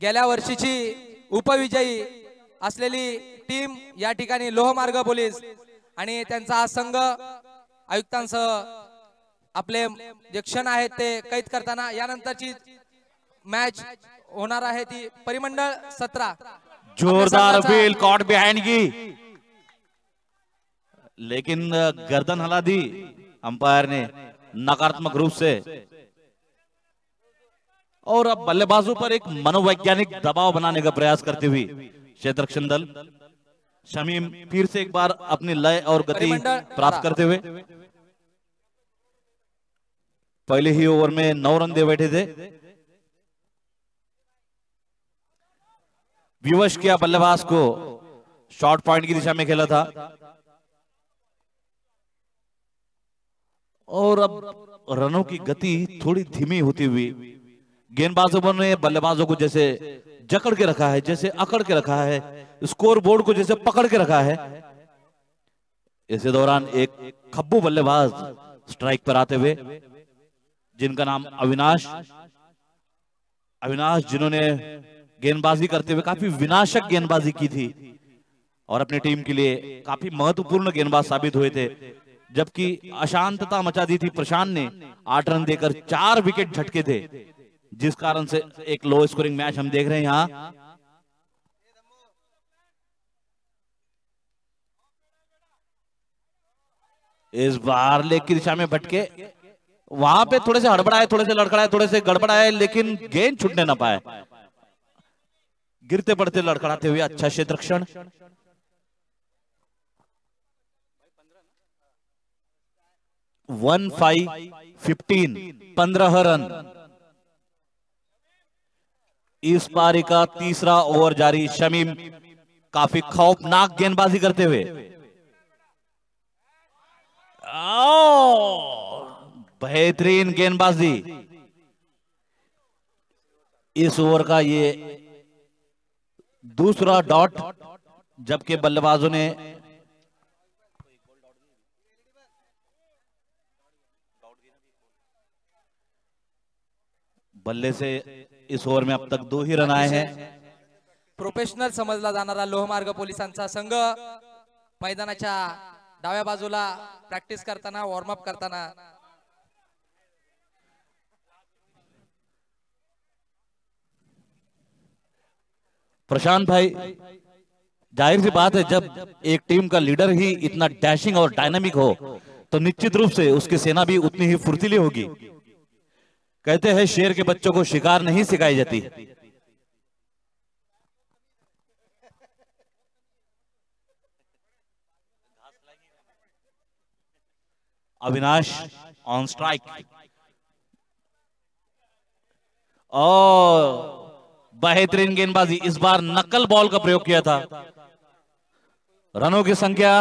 गेल्या वर्षीची उपविजयी असलेली टीम या ठिकाणी लोहमार्ग पोलीस आणि त्यांचा हा संघ आयुक्तांसह आपले जे क्षण आहेत ते कैद करताना यानंतरची मैच होणार आहे ती परिमंडळ 17 जोरदार अपील कॉट बिहाइंड की, लेकिन गर्दन हिला दी अंपायर ने नकारात्मक रूप से। और अब बल्लेबाजों पर एक मनोवैज्ञानिक दबाव बनाने का प्रयास करते हुए क्षेत्ररक्षण दल शमीम फिर से एक बार अपनी लय और गति प्राप्त करते हुए पहले ही ओवर में 9 रन दे बैठे थे। विवश किया बल्लेबाज को, शॉर्ट पॉइंट की दिशा में खेला था और अब रनों की गति थोड़ी धीमी होती हुई गेंदबाजों ने बल्लेबाजों को जैसे जकड़ के रखा है, जैसे अकड़ के रखा है, स्कोर बोर्ड को जैसे पकड़ के रखा है। इसी दौरान एक खब्बू बल्लेबाज स्ट्राइक पर आते हुए जिनका नाम अविनाश जिन्होंने गेंदबाजी करते हुए काफी विनाशक गेंदबाजी की थी और अपनी टीम के लिए काफी महत्वपूर्ण गेंदबाज साबित हुए थे, जबकि अशांतता मचा दी थी प्रशांत ने 8 रन देकर 4 विकेट झटके थे, जिस कारण से एक लो स्कोरिंग मैच हम देख रहे हैं यहां। इस बार लेग की दिशा में भटके, वहां पे थोड़े से हड़बड़ाए, थोड़े से लड़खड़ाए, थोड़े से गड़बड़ाए, लेकिन गेंद छूटने ना पाए, गिरते पड़ते लड़खड़ाते हुए अच्छा क्षेत्ररक्षण। One 15 run. इस पारी का तीसरा ओवर जारी। शमीम काफी खौफनाक गेंदबाजी करते हुए, बेहतरीन गेंदबाजी। इस ओवर का ये दूसरा डॉट, जबकि बल्लेबाजों ने बल्ले से इस ओवर में अब तक 2 ही रन आए हैं। प्रोफेशनल समजला जाणारा लोहमार्ग पोलिसांचा संघ मैदानाच्या डाव्या बाजूला प्रॅक्टिस करताना, वॉर्म अप करताना प्रशांत भाई, जाहिर सी बात है जब एक टीम का लीडर ही इतना डैशिंग और डायनामिक हो तो निश्चित रूप से उसकी सेना भी उतनी ही फुर्तीली होगी। कहते हैं शेर के बच्चों को शिकार नहीं सिखाई जाती। अविनाश ऑन स्ट्राइक और बेहतरीन गेंदबाजी। इस बार नकल बॉल का प्रयोग किया था। रनों की संख्या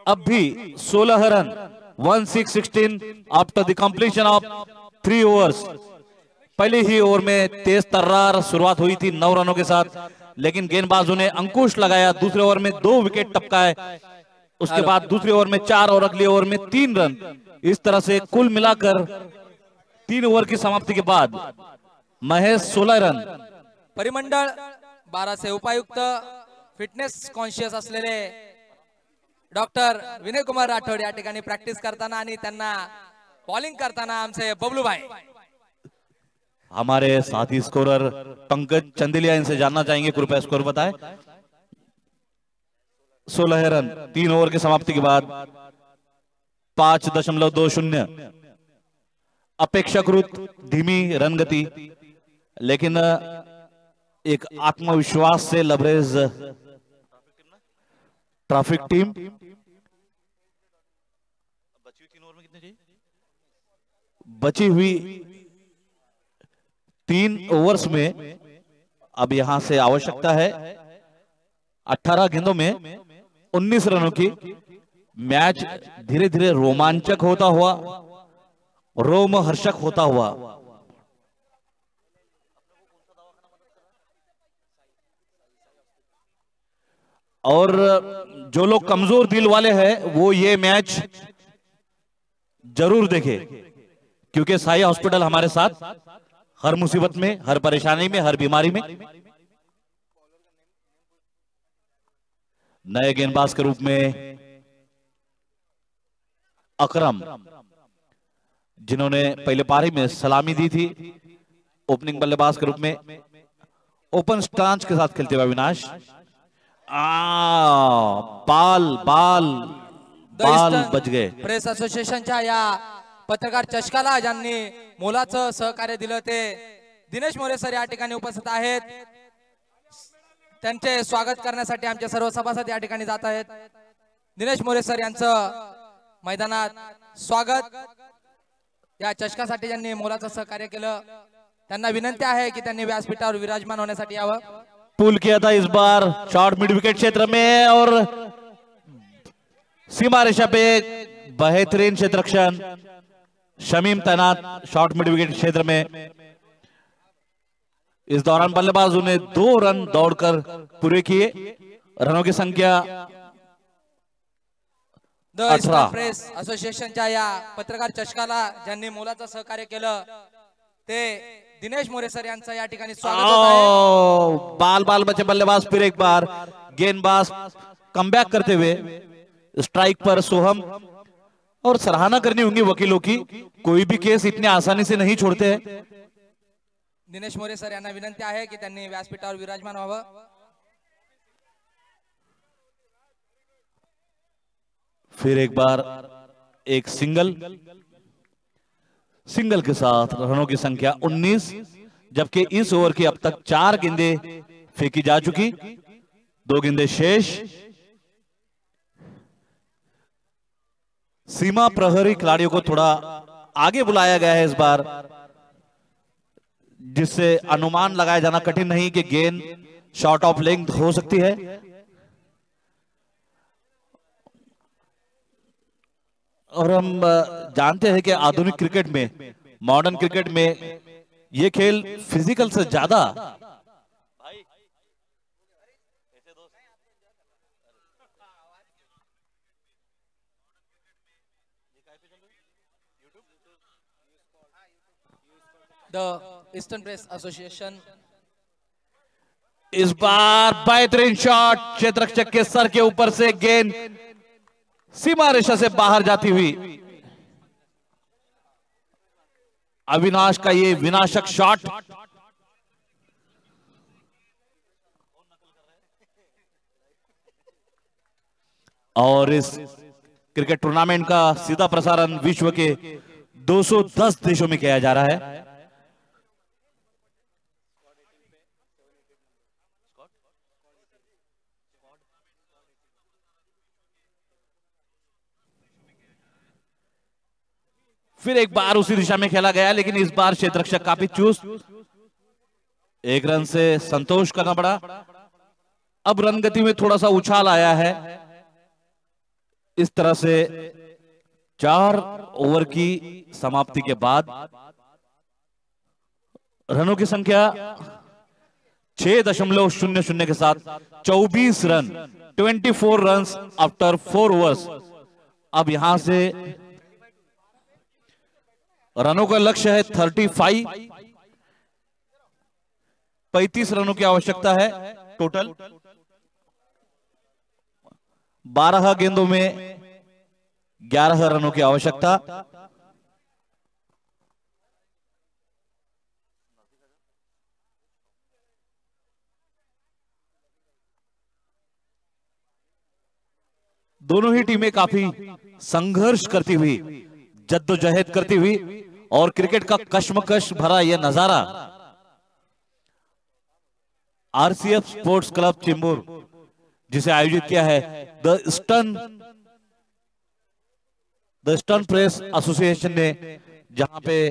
अब भी 16 run, 16 after the completion of 3 overs. पहले ही ओवर में तेज तर्रार शुरुआत हुई थी 9 रनों के साथ, लेकिन गेंदबाजों ने अंकुश लगाया। दूसरे ओवर में 2 विकेट टपकाए, उसके बाद दूसरे ओवर में 4 और अगले ओवर में 3 रन। इस तरह से कुल मिलाकर 3 ओवर की समाप्ति के बाद महेश 16 रन। परिमंडळ 12 से उपायुक्त फिटनेस कॉन्शियस असलेले डॉक्टर विनय कुमार राठोड या ठिकाणी प्रॅक्टिस करताना आणि त्यांना बॉलिंग करताना आमचे बबलू भाई। हमारे साथी स्कोरर पंकज चंदेलिया, इनसे जानना चाहेंगे, कृपया स्कोर बताएं। 16 रन 3 ओवर की समाप्ति के बाद 5.20। अपेक्षाकृत धीमी रन गति, लेकिन एक आत्मविश्वास से लबरेज ट्रैफिक टीम। बची हुई 3 ओवर्स में अब यहां से आवश्यकता है 18 गेंदों में 19 रनों की। मैच धीरे धीरे रोमांचक होता हुआ, रोमहर्षक होता हुआ और जो लोग कमजोर दिल वाले हैं वो ये मैच जरूर देखें, क्योंकि साई हॉस्पिटल हमारे साथ हर मुसीबत में, हर परेशानी में, हर बीमारी में। नए गेंदबाज के रूप में अकरम, जिन्होंने पहले पारी में सलामी दी थी, ओपनिंग बल्लेबाज के रूप में ओपन स्टांस के साथ खेलते हुए अविनाश। बाल बाल बाल बच गए। प्रेस असोसिएशनच्या या पत्रकार चषकाला ज्यांनी मोलाचं सहकार्य दिलं ते दिनेश मोरे सर या ठिकाणी उपस्थित आहेत। त्यांचे स्वागत करण्यासाठी आमचे सर्व सभासद या ठिकाणी जात आहेत। दिनेश मोरे सर यांचं मैदानात स्वागत। या चषकासाठी ज्यांनी मोलाचं सहकार्य केलं त्यांना विनंती आहे की त्यांनी व्यासपीठावर विराजमान होण्यासाठी यावं। पुल किया था इस बार शॉर्ट मिड विकेट क्षेत्र में और सीमा रेखा पे बेहतरीन क्षेत्ररक्षण, शमीम तैनात शॉर्ट मिड विकेट क्षेत्र में। इस दौरान बल्लेबाजों ने 2 रन दौड़कर पूरे किए। रनों की संख्या 18। प्रेस असोसिएशनच्या या पत्रकार चषकाला ज्यांनी मोलाचं सहकार्य केलं ते दिनेश मोरे सर यांचं या ठिकाणी स्वागत होत आहे। बाल बाल बचे बल्लेबाज फिर एक बार गेंदबाज कमबैक करते हुए स्ट्राइक पर सोहम। और सराहना करनी होगी वकीलों की, कोई भी केस इतनी आसानी से नहीं छोड़ते हैं। दिनेश मोरे सर यांना विनंती आहे की त्यांनी व्यासपीठावर विराजमान व्हावं। फिर एक बार एक सिंगल के साथ रनों की संख्या 19, जबकि इस ओवर की अब तक 4 गेंदें फेंकी जा चुकी, 2 गेंदें शेष। सीमा प्रहरी खिलाड़ियों को थोड़ा आगे बुलाया गया है इस बार, जिससे अनुमान लगाया जाना कठिन नहीं कि गेंद शॉर्ट ऑफ लेंथ हो सकती है। और हम जानते हैं कि आधुनिक क्रिकेट में, मॉडर्न क्रिकेट में ये खेल फिजिकल से ज्यादा द ईस्टर्न प्रेस एसोसिएशन। इस बार बेहतरीन शॉट, क्षेत्ररक्षक के सर के ऊपर से गेंद सीमा रेखा से बाहर जाती हुई। अविनाश का ये विनाशक शॉट और इस क्रिकेट टूर्नामेंट का सीधा प्रसारण विश्व के 210 देशों में किया जा रहा है। फिर एक बार उसी दिशा में खेला गया, लेकिन इस बार क्षेत्ररक्षक काफी चुस्त, 1 रन से संतोष करना पड़ा। अब रन गति में थोड़ा सा उछाल आया है। इस तरह से 4 ओवर की समाप्ति के बाद रनों की संख्या 6.00 के साथ 24 रन, 24 रन आफ्टर 4 ओवर्स। अब यहां से रनों का लक्ष्य है 35, 35 रनों की आवश्यकता है टोटल। 12 गेंदों में 11 रनों की आवश्यकता। दोनों ही टीमें काफी संघर्ष करती हुई, जद्दोजहद करती हुई, और क्रिकेट का कश्मकश भरा यह नजारा आरसीएफ स्पोर्ट्स क्लब चेंबूर, जिसे आयोजित किया है द ईस्टर्न प्रेस एसोसिएशन ने, जहां पे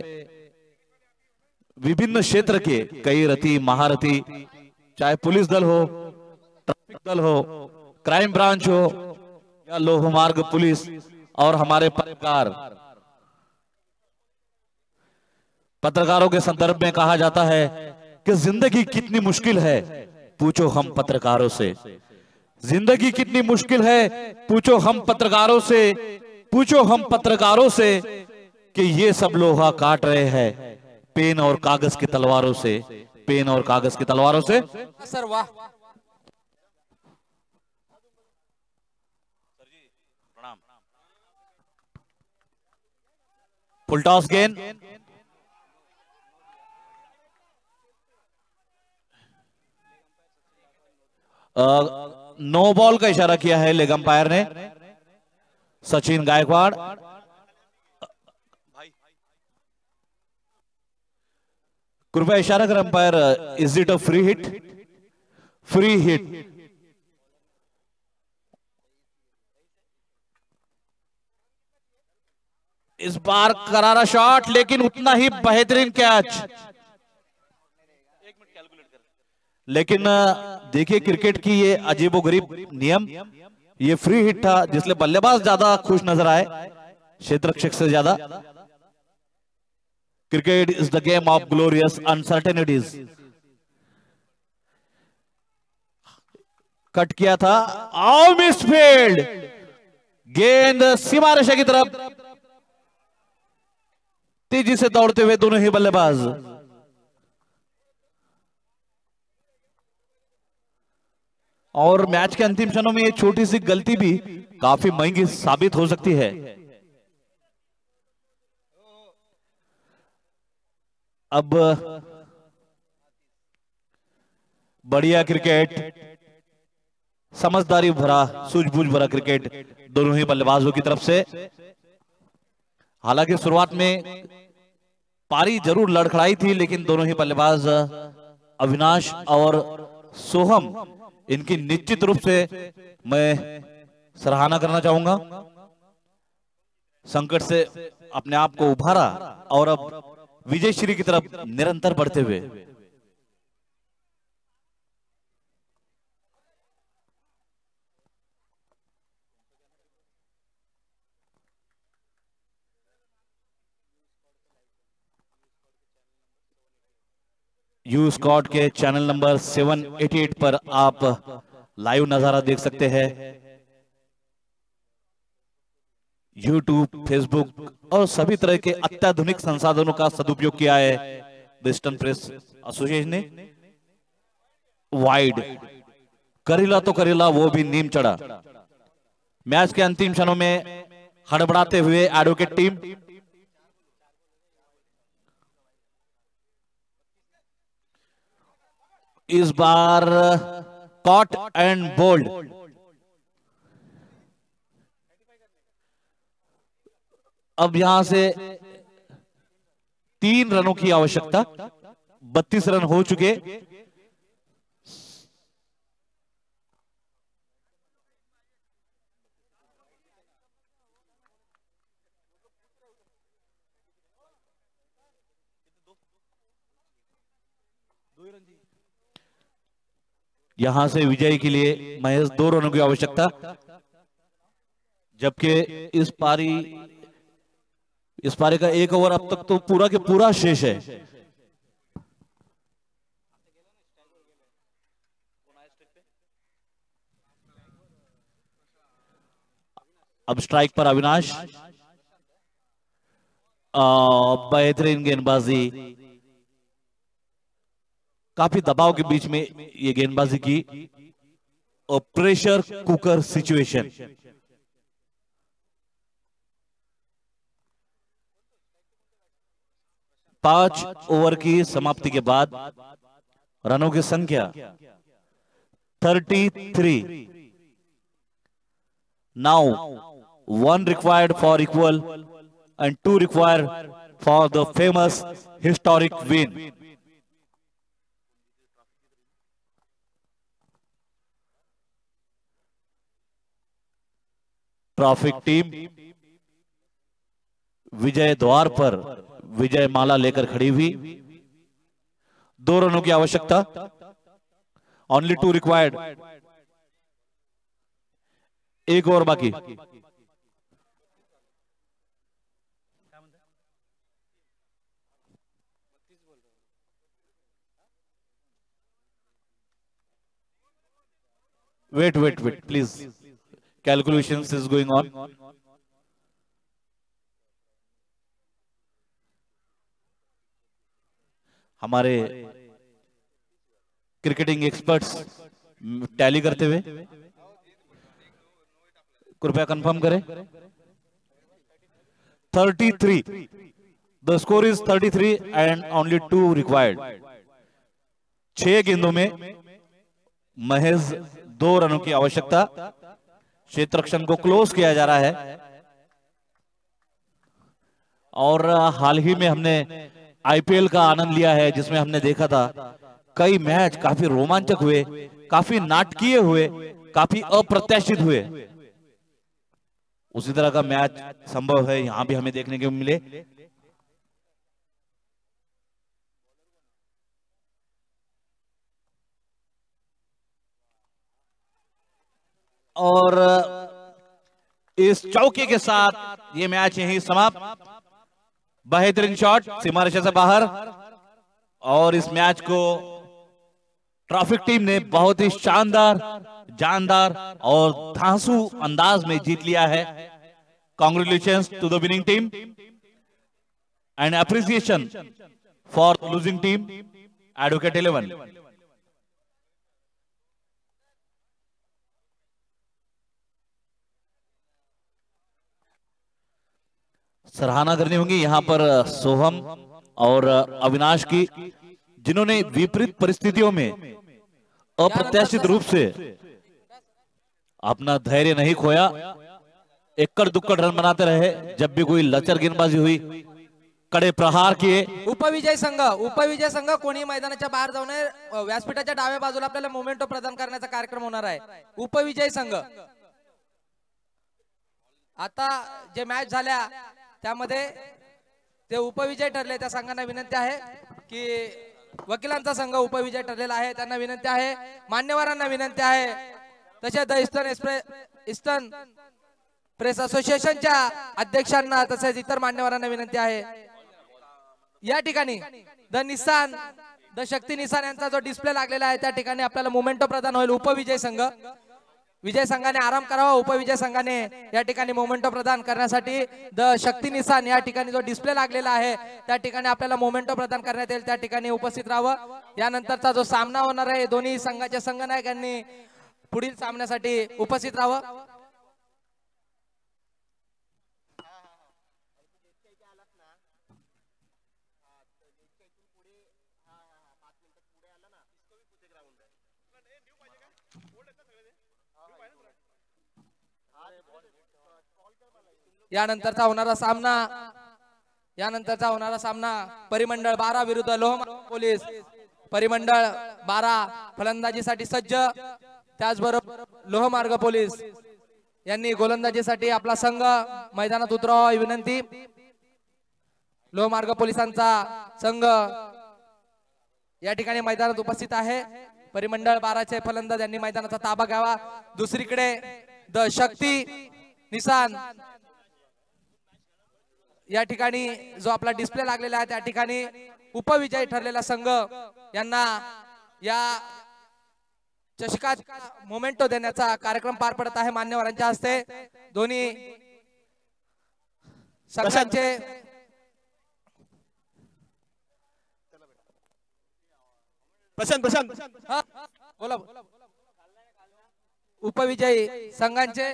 विभिन्न क्षेत्र के कई रति महारथी, चाहे पुलिस दल हो, ट्रैफिक दल हो, क्राइम ब्रांच हो या लोह मार्ग पुलिस, और हमारे पत्रकारों के संदर्भ में कहा जाता है कि जिंदगी कितनी मुश्किल है, पूछो हम पत्रकारों से। जिंदगी कितनी मुश्किल है, पूछो हम पत्रकारों से, पूछो हम पत्रकारों से कि ये सब लोहा काट रहे हैं, पेन और कागज की तलवारों से, पेन और कागज की तलवारों से। सर वाह, फुल टॉस गेंद, नो बॉल का इशारा किया है लेग अंपायर ने, सचिन गायकवाड़। कृपया इशारा कर umpire, is it a free hit? Free hit. इस बार करारा शॉट, लेकिन उतना ही बेहतरीन कैच। लेकिन देखिए क्रिकेट की ये अजीबोगरीब नियम, ये फ्री हिट था जिससे बल्लेबाज ज्यादा खुश नजर आए क्षेत्र रक्षक से ज्यादा। Cricket is the game of glorious uncertainties. Cut किया था, आओ मिसफील्ड, गेंद सीमा रेखा की तरफ, तेजी से दौड़ते हुए दोनों ही बल्लेबाज। और मैच के अंतिम क्षणों में ये छोटी सी गलती भी काफी महंगी साबित हो सकती है। अब बढ़िया क्रिकेट, समझदारी भरा, सूझबूझ भरा क्रिकेट दोनों ही बल्लेबाजों की तरफ से। हालांकि शुरुआत में पारी जरूर लड़खड़ाई थी, लेकिन दोनों ही बल्लेबाज अविनाश और सोहम, इनकी निश्चित रूप से मैं सराहना करना चाहूंगा। संकट से अपने आप को उभारा और अब विजय श्री की तरफ निरंतर बढ़ते हुए। यू स्कॉट के चैनल नंबर 788 पर आप लाइव नजारा देख सकते हैं। यूट्यूब, फेसबुक और सभी तरह के अत्याधुनिक संसाधनों का सदुपयोग किया है वेस्टर्न प्रेस एसोसिएशन ने। वाइड करेला तो करेला, वो भी नीम चढ़ा। मैच के अंतिम क्षणों में हड़बड़ाते हुए एडवोकेट टीम। इस बार कॉट एंड बोल्ड, अब यहां से 3 रनों की आवश्यकता, 32 रन हो चुके। यहां से विजय के लिए महज 2 रनों की आवश्यकता, जबकि इस पारी का 1 ओवर अब तक तो पूरा के पूरा शेष है। अब स्ट्राइक पर अविनाश, बेहतरीन गेंदबाजी, काफी दबाव के बीच में ये गेंदबाजी की और प्रेशर कुकर सिचुएशन। पांच ओवर की समाप्ति के बाद रनों की संख्या 33। Now 1 required for equal and 2 required for the famous historic win. Traffic team विजय द्वार पर विजय माला लेकर खड़ी हुई। 2 रनों की आवश्यकता, ओनली 2 रिक्वायर्ड। 1 ओवर बाकी। Wait please, calculations is going on. हमारे क्रिकेटिंग एक्सपर्ट्स टैली करते हुए कृपया कंफर्म करें। 33, the score is 33 and only 2 required. 6 गेंदों में महज 2 रनों की आवश्यकता। क्षेत्र रक्षण को क्लोज किया जा रहा है। और हाल ही में हमने आईपीएल का आनंद लिया है, जिसमें हमने देखा था कई मैच काफी रोमांचक हुए, काफी नाटकीय हुए, काफी अप्रत्याशित हुए। उसी तरह का मैच संभव है यहां भी हमें देखने को मिले। और इस चौके के साथ ये मैच यहीं समाप्त। बेहतरीन शॉट सीमा रेखा से बाहर। और इस मैच को ट्रैफिक टीम ने बहुत ही शानदार, जानदार और धांसू अंदाज में जीत लिया है। Congratulations to the winning team and appreciation for losing team advocate 11। सराहना करनी होगी यहां पर सोहम और अविनाश की, जिन्होंने विपरीत परिस्थितियों में अप्रत्याशित रूप से अपना धैर्य नहीं खोया, एकड़ दुक्कड़ रन बनाते रहे। जब भी कोई लचर गेंदबाजी हुई, कडे प्रहार किए। उपविजय संघ कोणी मैदानाच्या बाहेर जाऊ नये, व्यासपीठाच्या डाव्या बाजूला आपल्याला मोमेंटो प्रदान करण्याचा कार्यक्रम होणार आहे। उपविजय संघ आता जे मॅच झाल्या त्यामध्ये ते उपविजय ठरले, त्या संघांना विनंती आहे की वकिलांचा संघ उपविजय ठरलेला आहे, त्यांना विनंती आहे, मान्यवरांना विनंती आहे, तसे द ईस्टर्न प्रेस असोसिएशनच्या अध्यक्षांना तसेच इतर मान्यवरांना विनंती आहे। या ठिकाणी द शक्ती निसान यांचा जो डिस्प्ले लागलेला आहे त्या ठिकाणी आपल्याला मोमेंटो प्रदान होईल। उपविजय संघ, विजय संघाने आराम करावा। उपविजय संघाने या ठिकाणी मोमेंटो प्रदान करण्यासाठी द शक्ती निसान या ठिकाणी जो डिस्प्ले लागलेला आहे त्या ठिकाणी आपल्याला मोमेंटो प्रदान करण्यात येईल, त्या ठिकाणी उपस्थित राहावं। यानंतरचा जो सामना होणार आहे दोन्ही संघाच्या संघनायकांनी पुढील सामन्यासाठी उपस्थित राहावं। यानंतरचा होणारा सामना परिमंडळ 12 विरुद्ध लोहमार्ग पोलीस। परिमंडळ 12 फलंदाजीसाठी सज्ज, त्याचबरोबर लोहमार्ग पोलीस यांनी गोलंदाजीसाठी आपला संघ मैदानात उतरावा ही विनंती। लोहमार्ग पोलिसांचा संघ या ठिकाणी मैदानात उपस्थित आहे। परिमंडळ 12चे फलंदाज यांनी मैदानाचा ताबा घ्यावा। दुसरीकडे द शक्ती निसान या ठिकाणी जो आपला डिस्प्ले लागलेला आहे त्या ठिकाणी उपविजयी ठरलेला संघ यांना या चषकात मोमेंटो देण्याचा कार्यक्रम पार पडत आहे मान्यवरांच्या हस्ते। दोन्ही संघांचे प्रशांत बोला उपविजयी संघांचे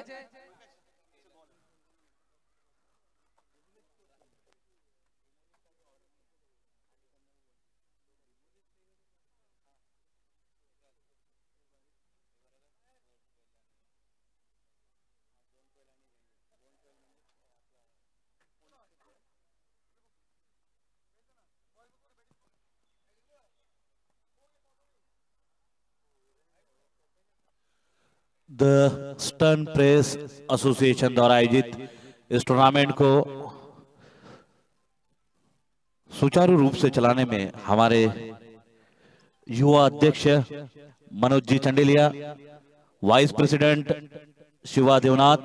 द ईस्टर्न प्रेस एसोसिएशन द्वारा आयोजित इस टूर्नामेंट को सुचारू रूप से चलाने में हमारे युवा अध्यक्ष Manoj ji Chandeliya, vice president Shiva Devnath,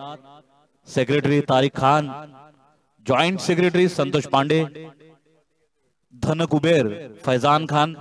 secretary Tariq Khan, joint secretary Santosh Pande, धन कुबेर फैजान खान,